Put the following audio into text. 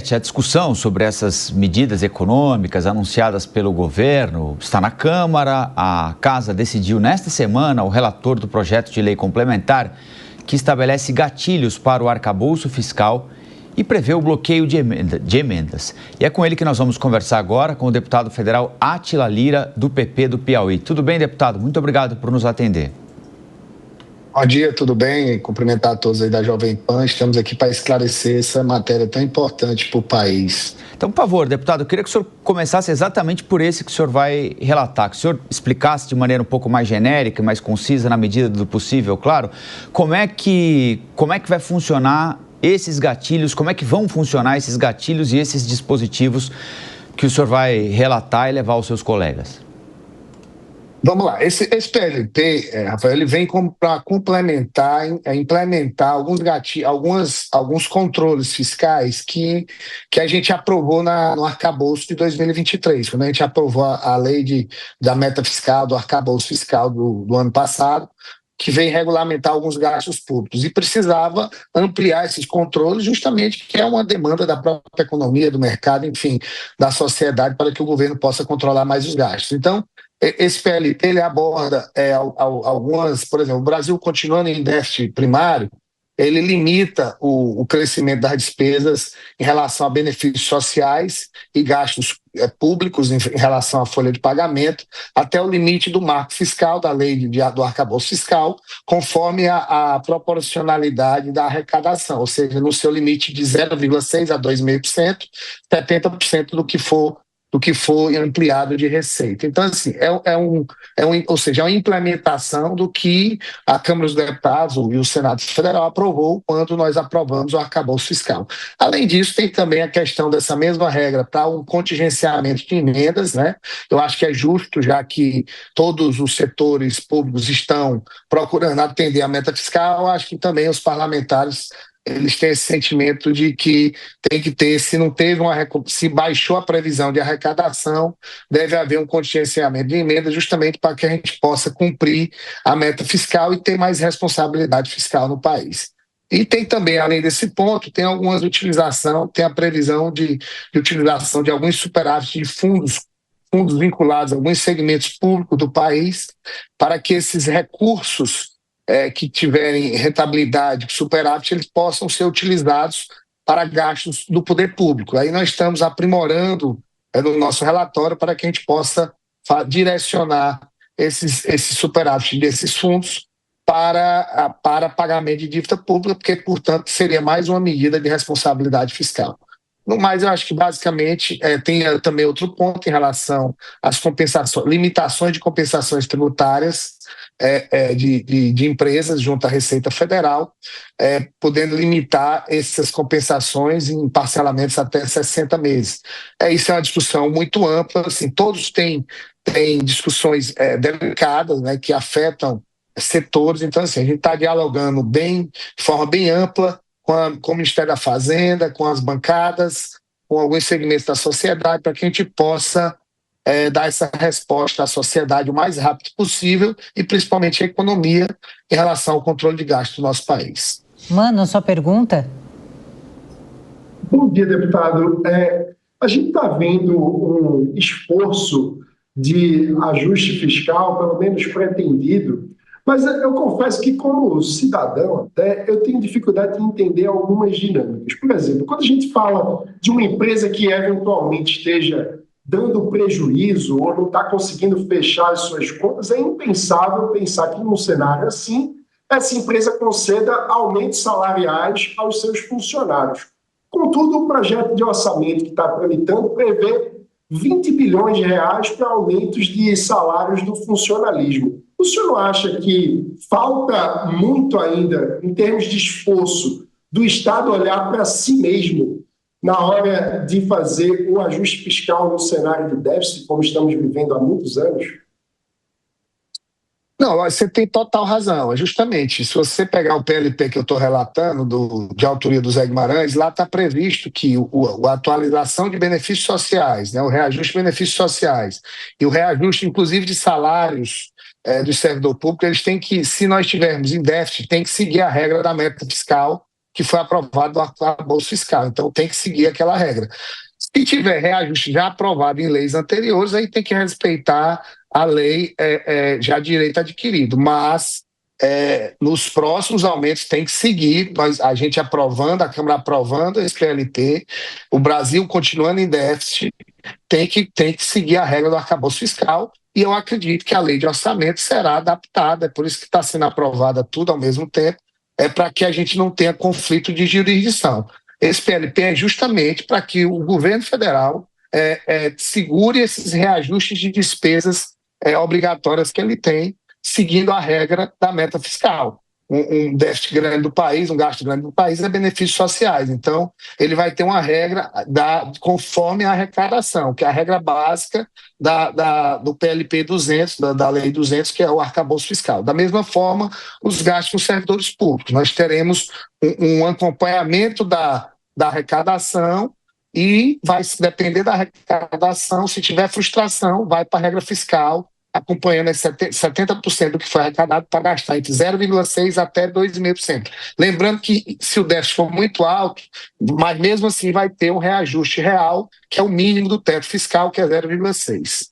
A discussão sobre essas medidas econômicas anunciadas pelo governo está na Câmara. A Casa decidiu nesta semana o relator do projeto de lei complementar que estabelece gatilhos para o arcabouço fiscal e prevê o bloqueio de emendas. E é com ele que nós vamos conversar agora com o deputado federal Átila Lira, do PP do Piauí. Tudo bem, deputado? Muito obrigado por nos atender. Bom dia, tudo bem? Cumprimentar a todos aí da Jovem Pan. Estamos aqui para esclarecer essa matéria tão importante para o país. Então, por favor, deputado, eu queria que o senhor começasse exatamente por esse que o senhor vai relatar, que o senhor explicasse de maneira um pouco mais genérica, mais concisa, na medida do possível, claro, como é que vai funcionar esses gatilhos, como é que vão funcionar esses gatilhos e esses dispositivos que o senhor vai relatar e levar aos seus colegas. Vamos lá, esse PLP, Rafael, ele vem para complementar, implementar alguns controles fiscais que a gente aprovou no arcabouço de 2023, quando a gente aprovou a lei da meta fiscal, do arcabouço fiscal do ano passado, que vem regulamentar alguns gastos públicos, e precisava ampliar esses controles justamente que é uma demanda da própria economia, do mercado, enfim, da sociedade, para que o governo possa controlar mais os gastos. Então, esse PLP ele aborda algumas, por exemplo, o Brasil continuando em déficit primário, ele limita o crescimento das despesas em relação a benefícios sociais e gastos públicos em relação à folha de pagamento, até o limite do marco fiscal, da lei do arcabouço fiscal, conforme a proporcionalidade da arrecadação, ou seja, no seu limite de 0,6% a 2,5%, 70% do que for ampliado de receita. Então, assim, ou seja, é uma implementação do que a Câmara dos Deputados e o Senado Federal aprovou quando nós aprovamos o arcabouço fiscal. Além disso, tem também a questão dessa mesma regra para um contingenciamento de emendas, né? Eu acho que é justo, já que todos os setores públicos estão procurando atender a meta fiscal, eu acho que também os parlamentares eles têm esse sentimento de que tem que ter, se baixou a previsão de arrecadação, deve haver um contingenciamento de emenda justamente para que a gente possa cumprir a meta fiscal e ter mais responsabilidade fiscal no país. E tem também, além desse ponto, tem a previsão de utilização de alguns superávites de fundos vinculados a alguns segmentos públicos do país, para que esses recursos que tiverem rentabilidade, superávit, eles possam ser utilizados para gastos do poder público. Aí nós estamos aprimorando no nosso relatório para que a gente possa direcionar esses superávit desses fundos para pagamento de dívida pública, porque, portanto, seria mais uma medida de responsabilidade fiscal. No mais, eu acho que, basicamente, tem também outro ponto em relação às limitações de compensações tributárias de empresas junto à Receita Federal, podendo limitar essas compensações em parcelamentos até 60 meses. Isso é uma discussão muito ampla, assim, todos têm discussões delicadas, né, que afetam setores, então assim, a gente está dialogando de forma bem ampla com o Ministério da Fazenda, com as bancadas, com alguns segmentos da sociedade, para que a gente possa dar essa resposta à sociedade o mais rápido possível e principalmente à economia em relação ao controle de gastos do nosso país. Mano, sua pergunta? Bom dia, deputado. A gente está vendo um esforço de ajuste fiscal, pelo menos pretendido, mas eu confesso que, como cidadão, até eu tenho dificuldade de entender algumas dinâmicas. Por exemplo, quando a gente fala de uma empresa que eventualmente esteja dando prejuízo ou não está conseguindo fechar as suas contas, é impensável pensar que num cenário assim, essa empresa conceda aumentos salariais aos seus funcionários. Contudo, o projeto de orçamento que está tramitando prevê 20 bilhões de reais para aumentos de salários do funcionalismo. O senhor não acha que falta muito ainda, em termos de esforço, do Estado olhar para si mesmo na hora de fazer o ajuste fiscal no cenário de déficit, como estamos vivendo há muitos anos? Não, você tem total razão. Justamente, se você pegar o PLP que eu estou relatando, de autoria do Zé Guimarães, lá está previsto que a atualização de benefícios sociais, né, o reajuste de benefícios sociais e o reajuste, inclusive, de salários do servidor público, eles têm que, se nós estivermos em déficit, tem que seguir a regra da meta fiscal que foi aprovado no arcabouço fiscal. Então, tem que seguir aquela regra. Se tiver reajuste já aprovado em leis anteriores, aí tem que respeitar a lei já direito adquirido. Mas nos próximos aumentos tem que seguir, a gente aprovando, a Câmara aprovando esse PLP, o Brasil continuando em déficit, tem que seguir a regra do arcabouço fiscal, e eu acredito que a lei de orçamento será adaptada, é por isso que está sendo aprovada tudo ao mesmo tempo, para que a gente não tenha conflito de jurisdição. Esse PLP é justamente para que o governo federal segure esses reajustes de despesas obrigatórias que ele tem, seguindo a regra da meta fiscal. Um déficit grande do país, um gasto grande do país é benefícios sociais. Então, ele vai ter uma regra conforme a arrecadação, que é a regra básica do PLP 200, da Lei 200, que é o arcabouço fiscal. Da mesma forma, os gastos com servidores públicos. Nós teremos um acompanhamento da arrecadação e vai depender da arrecadação. Se tiver frustração, vai para a regra fiscal, acompanhando 70% do que foi arrecadado para gastar entre 0,6% até 2,5%. Lembrando que se o déficit for muito alto, mas mesmo assim vai ter um reajuste real, que é o mínimo do teto fiscal, que é 0,6%.